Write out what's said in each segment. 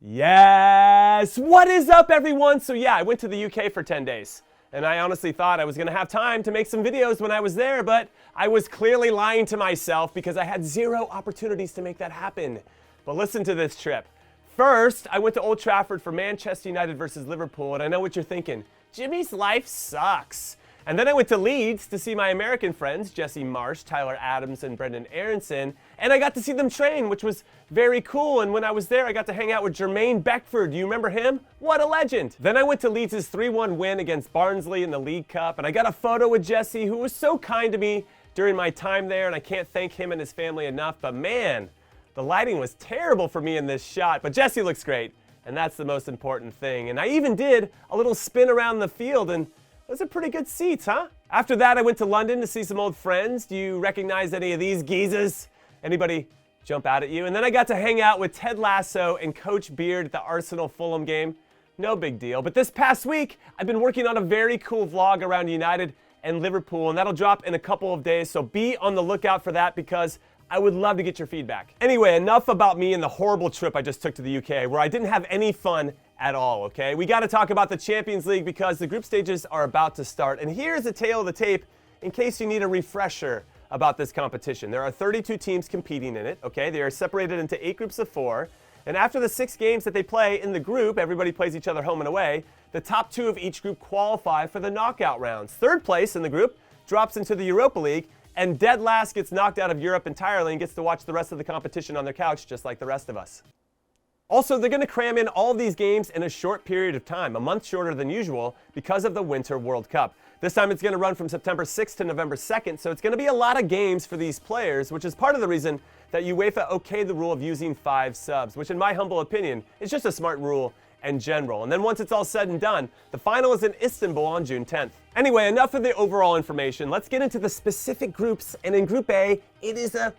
Yes! What is up, everyone? So yeah, I went to the UK for 10 days. And I honestly thought I was going to have time to make some videos when I was there, but I was clearly lying to myself because I had zero opportunities to make that happen. But listen to this trip. First, I went to Old Trafford for Manchester United versus Liverpool, and I know what you're thinking. Jimmy's life sucks. And then I went to Leeds to see my American friends, Jesse Marsh, Tyler Adams, and Brendan Aronson, and I got to see them train, which was very cool. And when I was there, I got to hang out with Jermaine Beckford. Do you remember him? What a legend. Then I went to Leeds' 3-1 win against Barnsley in the League Cup, and I got a photo with Jesse, who was so kind to me during my time there, and I can't thank him and his family enough. But man, the lighting was terrible for me in this shot, but Jesse looks great, and that's the most important thing. And I even did a little spin around the field, and those are pretty good seats, huh? After that, I went to London to see some old friends. Do you recognize any of these geezers? Anybody jump out at you? And then I got to hang out with Ted Lasso and Coach Beard at the Arsenal-Fulham game. No big deal. But this past week, I've been working on a very cool vlog around United and Liverpool, and that'll drop in a couple of days, so be on the lookout for that because I would love to get your feedback. Anyway, enough about me and the horrible trip I just took to the UK where I didn't have any fun at all, okay? We got to talk about the Champions League because the group stages are about to start. And here's a tale of the tape in case you need a refresher about this competition. There are 32 teams competing in it, okay? They are separated into 8 groups of 4. And after the 6 games that they play in the group, everybody plays each other home and away, the top 2 of each group qualify for the knockout rounds. Third place in the group drops into the Europa League, and dead last gets knocked out of Europe entirely and gets to watch the rest of the competition on their couch just like the rest of us. Also, they're going to cram in all of these games in a short period of time, a month shorter than usual, because of the Winter World Cup. This time it's going to run from September 6th to November 2nd, so it's going to be a lot of games for these players, which is part of the reason that UEFA okayed the rule of using 5 subs, which in my humble opinion is just a smart rule in general. And then once it's all said and done, the final is in Istanbul on June 10th. Anyway, enough of the overall information. Let's get into the specific groups, and in Group A, it is a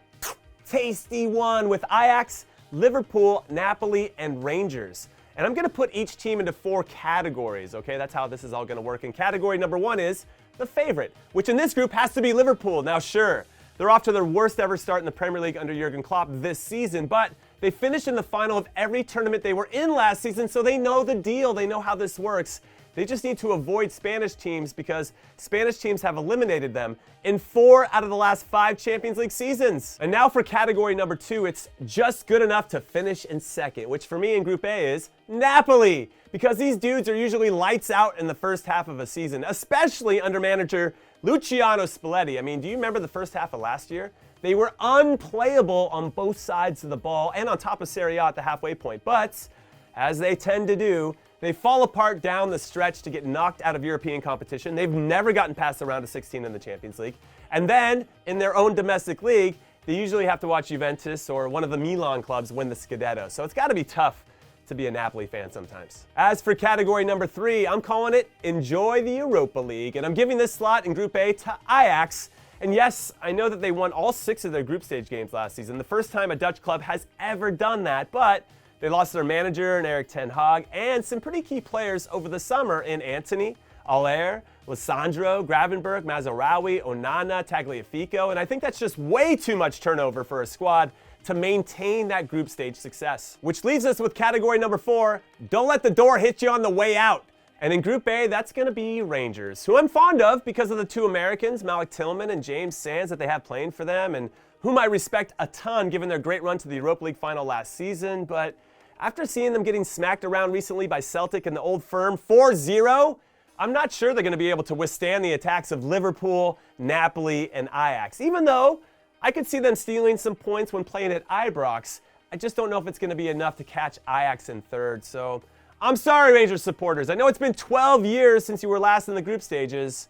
tasty one with Ajax, Liverpool, Napoli, and Rangers. And I'm going to put each team into 4 categories, okay? That's how this is all going to work. And category number 1 is the favorite, which in this group has to be Liverpool. Now, sure, they're off to their worst ever start in the Premier League under Jurgen Klopp this season, but they finished in the final of every tournament they were in last season, so they know the deal. They know how this works. They just need to avoid Spanish teams because Spanish teams have eliminated them in 4 out of the last 5 Champions League seasons. And now for category number 2, it's just good enough to finish in second, which for me in Group A is Napoli, because these dudes are usually lights out in the first half of a season, especially under manager Luciano Spalletti. I mean, do you remember the first half of last year? They were unplayable on both sides of the ball and on top of Serie A at the halfway point. But, as they tend to do, they fall apart down the stretch to get knocked out of European competition. They've never gotten past the round of 16 in the Champions League. And then, in their own domestic league, they usually have to watch Juventus or one of the Milan clubs win the Scudetto. So it's got to be tough to be a Napoli fan sometimes. As for category number 3, I'm calling it Enjoy the Europa League. And I'm giving this slot in Group A to Ajax. And yes, I know that they won all 6 of their group stage games last season, the first time a Dutch club has ever done that, but they lost their manager in Erik ten Hag and some pretty key players over the summer in Antony, Aller, Lissandro, Gravenberch, Mazraoui, Onana, Tagliafico, and I think that's just way too much turnover for a squad to maintain that group stage success. Which leaves us with category number 4, don't let the door hit you on the way out. And in Group A, that's going to be Rangers, who I'm fond of because of the 2 Americans, Malik Tillman and James Sands, that they have playing for them, and whom I respect a ton given their great run to the Europa League final last season. But after seeing them getting smacked around recently by Celtic and the Old Firm 4-0, I'm not sure they're going to be able to withstand the attacks of Liverpool, Napoli, and Ajax. Even though I could see them stealing some points when playing at Ibrox, I just don't know if it's going to be enough to catch Ajax in third. So I'm sorry, Rangers supporters. I know it's been 12 years since you were last in the group stages,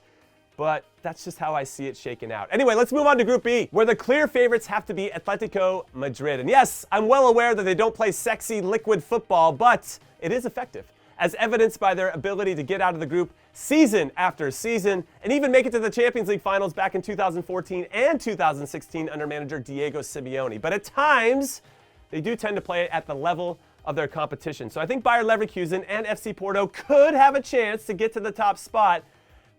but that's just how I see it shaking out. Anyway, let's move on to Group B, where the clear favorites have to be Atletico Madrid. And yes, I'm well aware that they don't play sexy, liquid football, but it is effective, as evidenced by their ability to get out of the group season after season and even make it to the Champions League finals back in 2014 and 2016 under manager Diego Simeone. But at times, they do tend to play at the level of their competition. So I think Bayer Leverkusen and FC Porto could have a chance to get to the top spot,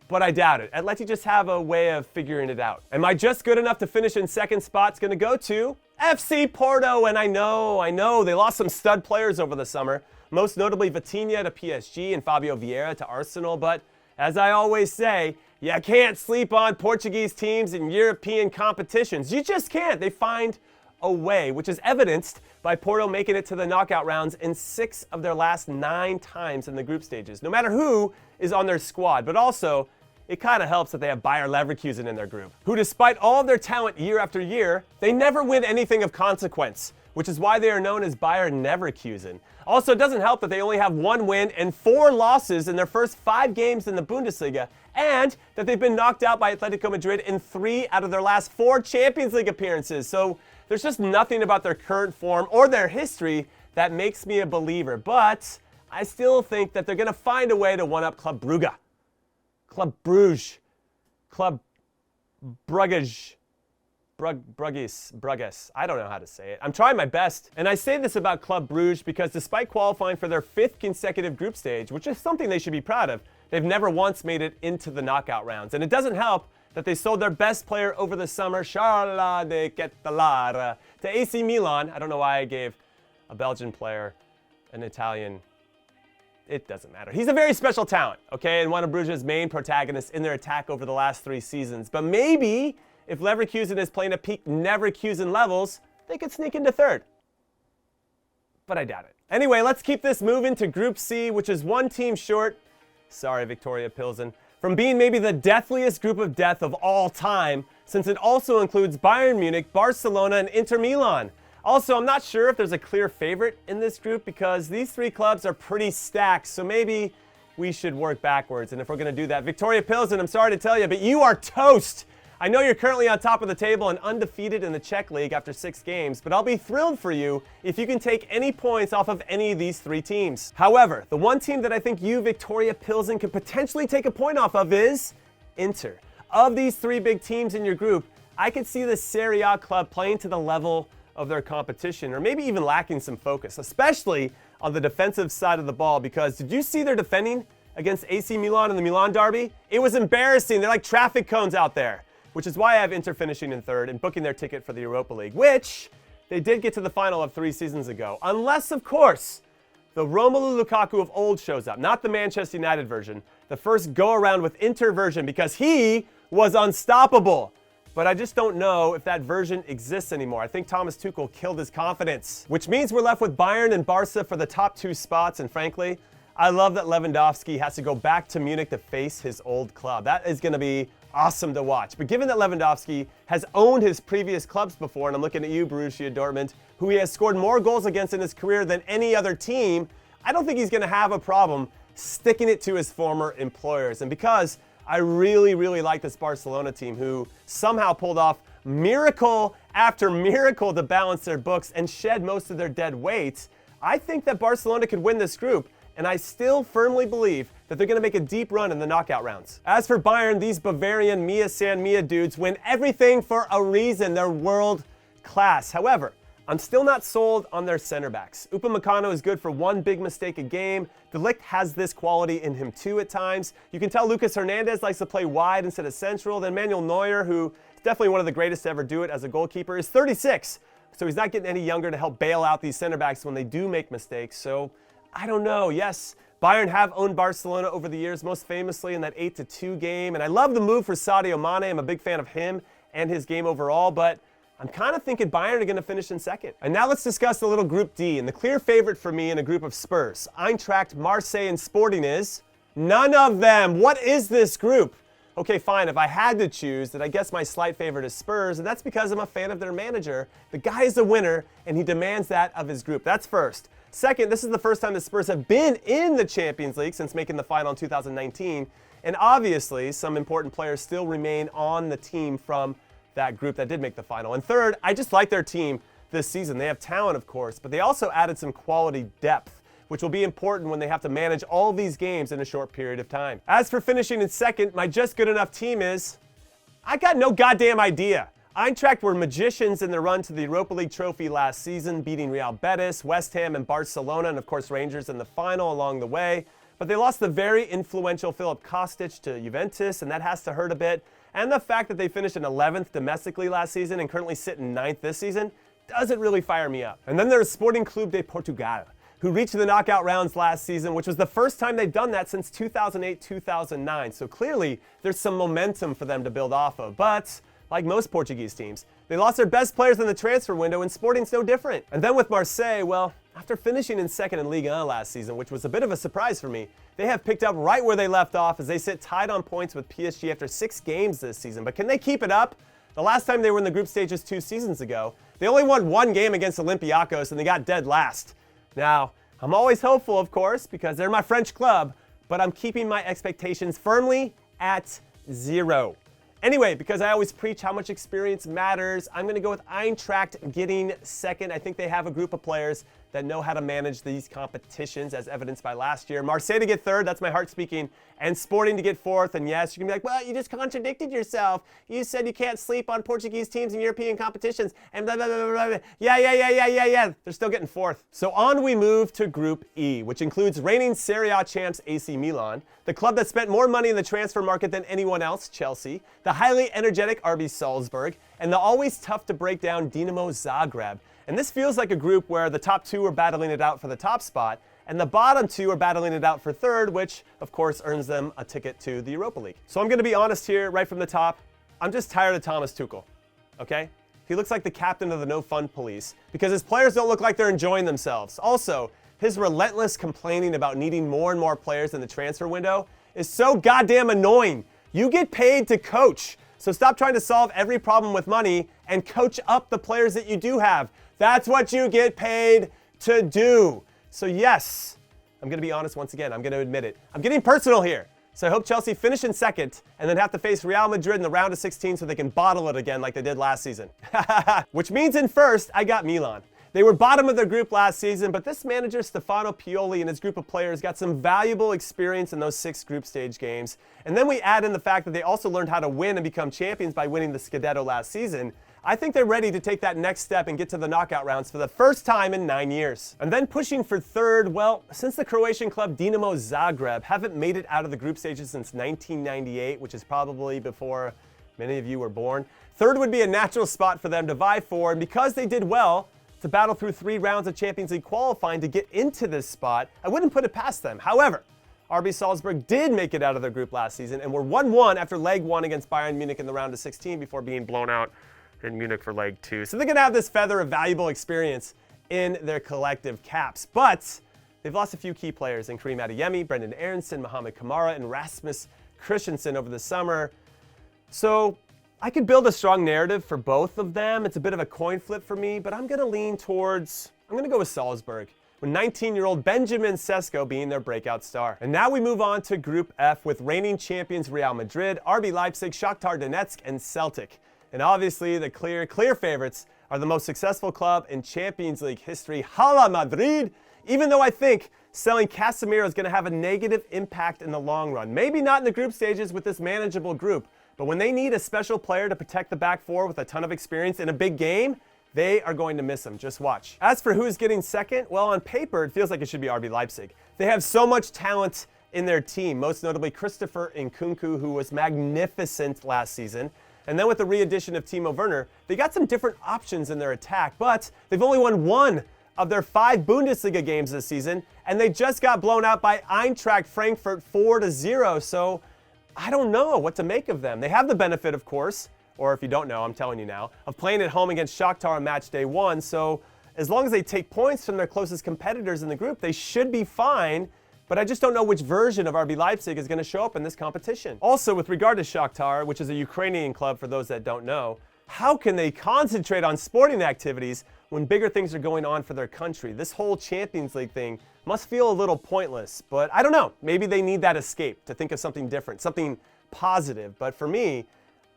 but I doubt it. Atleti just have a way of figuring it out. And my just good enough to finish in second spot's going to go to FC Porto, and I know, they lost some stud players over the summer, most notably Vitinha to PSG and Fabio Vieira to Arsenal, but as I always say, you can't sleep on Portuguese teams in European competitions. You just can't. They find a way, which is evidenced by Porto making it to the knockout rounds in 6 of their last 9 times in the group stages, no matter who is on their squad. But also, it kind of helps that they have Bayer Leverkusen in their group, who despite all of their talent year after year, they never win anything of consequence, which is why they are known as Bayer Leverkusen. Also, it doesn't help that they only have 1 win and 4 losses in their first 5 games in the Bundesliga, and that they've been knocked out by Atletico Madrid in 3 out of their last 4 Champions League appearances. So there's just nothing about their current form or their history that makes me a believer. But I still think that they're going to find a way to one-up Club Brugge. Club Bruges. Club Brugge. Brugges. I don't know how to say it. I'm trying my best. And I say this about Club Bruges because despite qualifying for their 5th consecutive group stage, which is something they should be proud of, they've never once made it into the knockout rounds. And it doesn't help that they sold their best player over the summer, Charles de Ketelaere, to AC Milan. I don't know why I gave a Belgian player an Italian. It doesn't matter. He's a very special talent, okay, and one of Bruges' main protagonists in their attack over the last 3 seasons. But maybe if Leverkusen is playing at peak Leverkusen levels, they could sneak into 3rd. But I doubt it. Anyway, let's keep this moving to Group C, which is 1 team short. Sorry, Victoria Pilsen. From being maybe the deathliest group of death of all time, since it also includes Bayern Munich, Barcelona, and Inter Milan. Also, I'm not sure if there's a clear favorite in this group because these 3 clubs are pretty stacked, so maybe we should work backwards. And if we're going to do that, Victoria Pilsen, I'm sorry to tell you, but you are toast. I know you're currently on top of the table and undefeated in the Czech League after 6 games, but I'll be thrilled for you if you can take any points off of any of these 3 teams. However, the one team that I think you, Victoria Pilsen, could potentially take a point off of is Inter. Of these 3 big teams in your group, I could see the Serie A club playing to the level of their competition, or maybe even lacking some focus, especially on the defensive side of the ball, because did you see their defending against AC Milan in the Milan derby? It was embarrassing. They're like traffic cones out there. Which is why I have Inter finishing in 3rd and booking their ticket for the Europa League, which they did get to the final of 3 seasons ago. Unless, of course, the Romelu Lukaku of old shows up. Not the Manchester United version. The first go-around with Inter version, because he was unstoppable. But I just don't know if that version exists anymore. I think Thomas Tuchel killed his confidence. Which means we're left with Bayern and Barca for the top 2 spots, and frankly, I love that Lewandowski has to go back to Munich to face his old club. That is going to be awesome to watch. But given that Lewandowski has owned his previous clubs before, and I'm looking at you, Borussia Dortmund, who he has scored more goals against in his career than any other team, I don't think he's going to have a problem sticking it to his former employers. And because I really, really like this Barcelona team, who somehow pulled off miracle after miracle to balance their books and shed most of their dead weight, I think that Barcelona could win this group. And I still firmly believe that they're going to make a deep run in the knockout rounds. As for Bayern, these Bavarian Mia San Mia dudes win everything for a reason. They're world class. However, I'm still not sold on their center backs. Upamecano is good for 1 big mistake a game. De Ligt has this quality in him too at times. You can tell Lucas Hernandez likes to play wide instead of central. Then Manuel Neuer, who is definitely one of the greatest to ever do it as a goalkeeper, is 36. So he's not getting any younger to help bail out these center backs when they do make mistakes. So I don't know. Yes, Bayern have owned Barcelona over the years, most famously in that 8-2 game. And I love the move for Sadio Mane. I'm a big fan of him and his game overall, but I'm kind of thinking Bayern are going to finish in 2nd. And now let's discuss the little Group D. And the clear favorite for me in a group of Spurs, Eintracht, Marseille, and Sporting is none of them. What is this group? Okay, fine. If I had to choose, then I guess my slight favorite is Spurs, and that's because I'm a fan of their manager. The guy is a winner, and he demands that of his group. That's first. Second, this is the first time the Spurs have been in the Champions League since making the final in 2019. And obviously, some important players still remain on the team from that group that did make the final. And third, I just like their team this season. They have talent, of course, but they also added some quality depth, which will be important when they have to manage all these games in a short period of time. As for finishing in 2nd, my just good enough team is, I got no goddamn idea. Eintracht were magicians in their run to the Europa League trophy last season, beating Real Betis, West Ham, and Barcelona, and of course Rangers in the final along the way. But they lost the very influential Filip Kostic to Juventus, and that has to hurt a bit. And the fact that they finished in 11th domestically last season and currently sit in 9th this season doesn't really fire me up. And then there's Sporting Clube de Portugal, who reached the knockout rounds last season, which was the first time they've done that since 2008-2009. So clearly, there's some momentum for them to build off of. But like most Portuguese teams, they lost their best players in the transfer window, and Sporting's no different. And then with Marseille, well, after finishing in second in Ligue 1 last season, which was a bit of a surprise for me, they have picked up right where they left off as they sit tied on points with PSG after 6 games this season. But can they keep it up? The last time they were in the group stages 2 seasons ago, they only won 1 game against Olympiacos and they got dead last. Now, I'm always hopeful, of course, because they're my French club, but I'm keeping my expectations firmly at 0. Anyway, because I always preach how much experience matters, I'm going to go with Eintracht getting second. I think they have a group of players that know how to manage these competitions, as evidenced by last year. Marseille to get third, that's my heart speaking, and Sporting to get fourth. And yes, you can be like, well, you just contradicted yourself. You said you can't sleep on Portuguese teams in European competitions, and blah, blah, blah, blah, blah. Yeah. They're still getting fourth. So on we move to Group E, which includes reigning Serie A champs AC Milan, the club that spent more money in the transfer market than anyone else, Chelsea, the highly energetic RB Salzburg, and the always tough to break down Dinamo Zagreb. And this feels like a group where the top 2 are battling it out for the top spot, and the bottom 2 are battling it out for third, which of course earns them a ticket to the Europa League. So I'm going to be honest here right from the top. I'm just tired of Thomas Tuchel, okay? He looks like the captain of the no-fun police because his players don't look like they're enjoying themselves. Also, his relentless complaining about needing more and more players in the transfer window is so goddamn annoying. You get paid to coach. So stop trying to solve every problem with money and coach up the players that you do have. That's what you get paid to do. So yes, I'm going to be honest once again. I'm going to admit it. I'm getting personal here. So I hope Chelsea finish in second and then have to face Real Madrid in the round of 16 so they can bottle it again like they did last season. Which means in first, I got Milan. They were bottom of their group last season, but this manager, Stefano Pioli, and his group of players got some valuable experience in those 6 group stage games. And then we add in the fact that they also learned how to win and become champions by winning the Scudetto last season. I think they're ready to take that next step and get to the knockout rounds for the first time in 9 years. And then pushing for third, well, since the Croatian club Dinamo Zagreb haven't made it out of the group stages since 1998, which is probably before many of you were born, third would be a natural spot for them to vie for. And because they did well to battle through 3 rounds of Champions League qualifying to get into this spot, I wouldn't put it past them. However, RB Salzburg did make it out of their group last season and were 1-1 after leg 1 against Bayern Munich in the round of 16 before being blown out in Munich for leg 2. So they're going to have this feather of valuable experience in their collective caps. But they've lost a few key players in Karim Adeyemi, Brendan Aronson, Mohamed Kamara, and Rasmus Christensen over the summer. So I could build a strong narrative for both of them. It's a bit of a coin flip for me, but I'm going to lean towards, I'm going to go with Salzburg, with 19-year-old Benjamin Sesko being their breakout star. And now we move on to Group F with reigning champions Real Madrid, RB Leipzig, Shakhtar Donetsk, and Celtic. And obviously, the clear favorites are the most successful club in Champions League history, Hala Madrid, even though I think selling Casemiro is going to have a negative impact in the long run. Maybe not in the group stages with this manageable group, but when they need a special player to protect the back four with a ton of experience in a big game, they are going to miss him. Just watch. As for who's getting second, well, on paper, it feels like it should be RB Leipzig. They have so much talent in their team, most notably Christopher Nkunku, who was magnificent last season. And then with the re-addition of Timo Werner, they got some different options in their attack, but they've only won 1 of their 5 Bundesliga games this season, and they just got blown out by Eintracht Frankfurt 4-0, so I don't know what to make of them. They have the benefit, of course, or if you don't know, I'm telling you now, of playing at home against Shakhtar on match day 1, so as long as they take points from their closest competitors in the group, they should be fine. But I just don't know which version of RB Leipzig is going to show up in this competition. Also, with regard to Shakhtar, which is a Ukrainian club for those that don't know, how can they concentrate on sporting activities when bigger things are going on for their country? This whole Champions League thing must feel a little pointless, but I don't know. Maybe they need that escape to think of something different, something positive. But for me,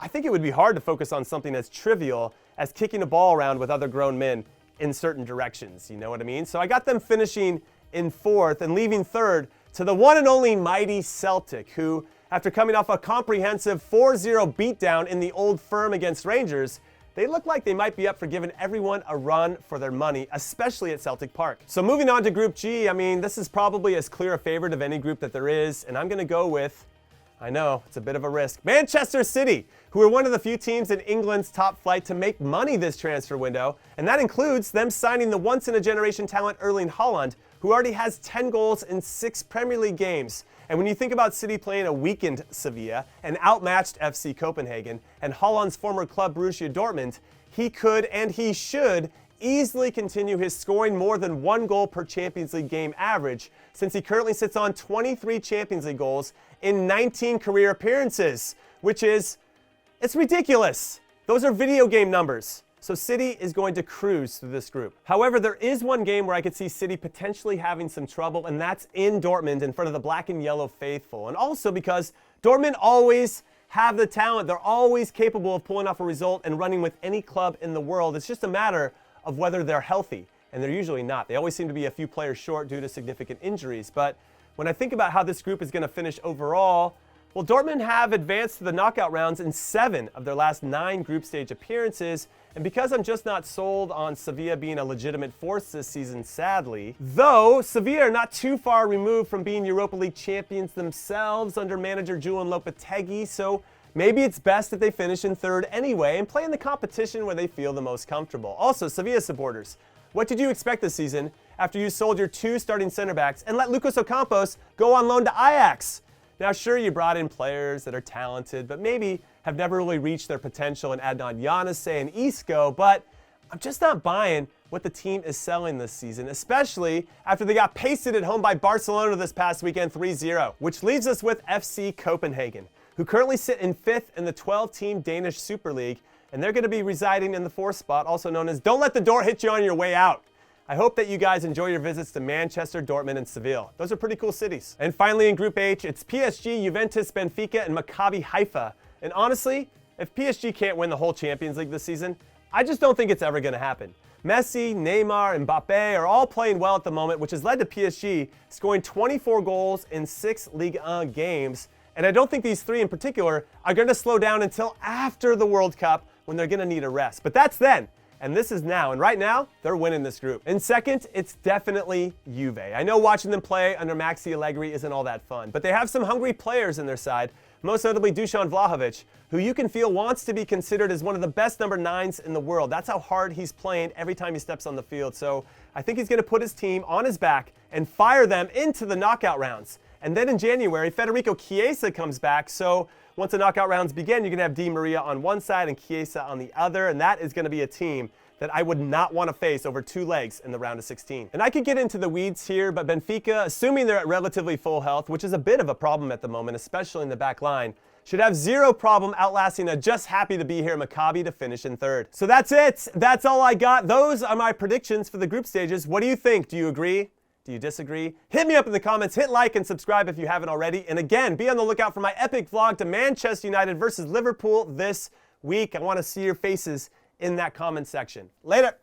I think it would be hard to focus on something as trivial as kicking a ball around with other grown men in certain directions. You know what I mean? So I got them finishing in 4th and leaving 3rd to the one and only mighty Celtic, who, after coming off a comprehensive 4-0 beatdown in the Old Firm against Rangers, they look like they might be up for giving everyone a run for their money, especially at Celtic Park. So moving on to Group G, I mean, this is probably as clear a favorite of any group that there is, and I'm going to go with I know, it's a bit of a risk. Manchester City, who are one of the few teams in England's top flight to make money this transfer window, and that includes them signing the once-in-a-generation talent Erling Haaland, who already has 10 goals in 6 Premier League games. And when you think about City playing a weakened Sevilla, an outmatched FC Copenhagen, and Haaland's former club Borussia Dortmund, he could and he should easily continue his scoring more than 1 goal per Champions League game average, since he currently sits on 23 Champions League goals in 19 career appearances, which is, it's ridiculous. Those are video game numbers. So City is going to cruise through this group. However, there is one game where I could see City potentially having some trouble, and that's in Dortmund in front of the black and yellow faithful. And also because Dortmund always have the talent. They're always capable of pulling off a result and running with any club in the world. It's just a matter of whether they're healthy, and they're usually not. They always seem to be a few players short due to significant injuries. But when I think about how this group is going to finish overall, well, Dortmund have advanced to the knockout rounds in 7 of their last 9 group stage appearances. And because I'm just not sold on Sevilla being a legitimate force this season, sadly, though Sevilla are not too far removed from being Europa League champions themselves under manager Julian Lopetegui, so maybe it's best that they finish in 3rd anyway and play in the competition where they feel the most comfortable. Also, Sevilla supporters, what did you expect this season after you sold your 2 starting center backs and let Lucas Ocampos go on loan to Ajax? Now, sure, you brought in players that are talented, but maybe have never really reached their potential in Adnan Januzaj and Isco, but I'm just not buying what the team is selling this season, especially after they got pasted at home by Barcelona this past weekend 3-0, which leaves us with FC Copenhagen, who currently sit in 5th in the 12-team Danish Super League, and they're going to be residing in the 4th spot, also known as Don't Let the Door Hit You on Your Way Out. I hope that you guys enjoy your visits to Manchester, Dortmund, and Seville. Those are pretty cool cities. And finally in Group H, it's PSG, Juventus, Benfica, and Maccabi Haifa. And honestly, if PSG can't win the whole Champions League this season, I just don't think it's ever going to happen. Messi, Neymar, and Mbappe are all playing well at the moment, which has led to PSG scoring 24 goals in 6 Ligue 1 games. And I don't think these 3 in particular are going to slow down until after the World Cup, when they're going to need a rest. But that's then. And this is now, and right now, they're winning this group. And second, it's definitely Juve. I know watching them play under Maxi Allegri isn't all that fun, but they have some hungry players in their side, most notably Dusan Vlahovic, who you can feel wants to be considered as one of the best number 9s in the world. That's how hard he's playing every time he steps on the field. So I think he's going to put his team on his back and fire them into the knockout rounds. And then in January, Federico Chiesa comes back, so once the knockout rounds begin, you're going to have Di Maria on one side and Chiesa on the other, and that is going to be a team that I would not want to face over 2 legs in the round of 16. And I could get into the weeds here, but Benfica, assuming they're at relatively full health, which is a bit of a problem at the moment, especially in the back line, should have zero problem outlasting a just happy to be here Maccabi to finish in 3rd. So that's it. That's all I got. Those are my predictions for the group stages. What do you think? Do you agree? Do you disagree? Hit me up in the comments, hit like and subscribe if you haven't already. And again, be on the lookout for my epic vlog to Manchester United versus Liverpool this week. I want to see your faces in that comment section. Later.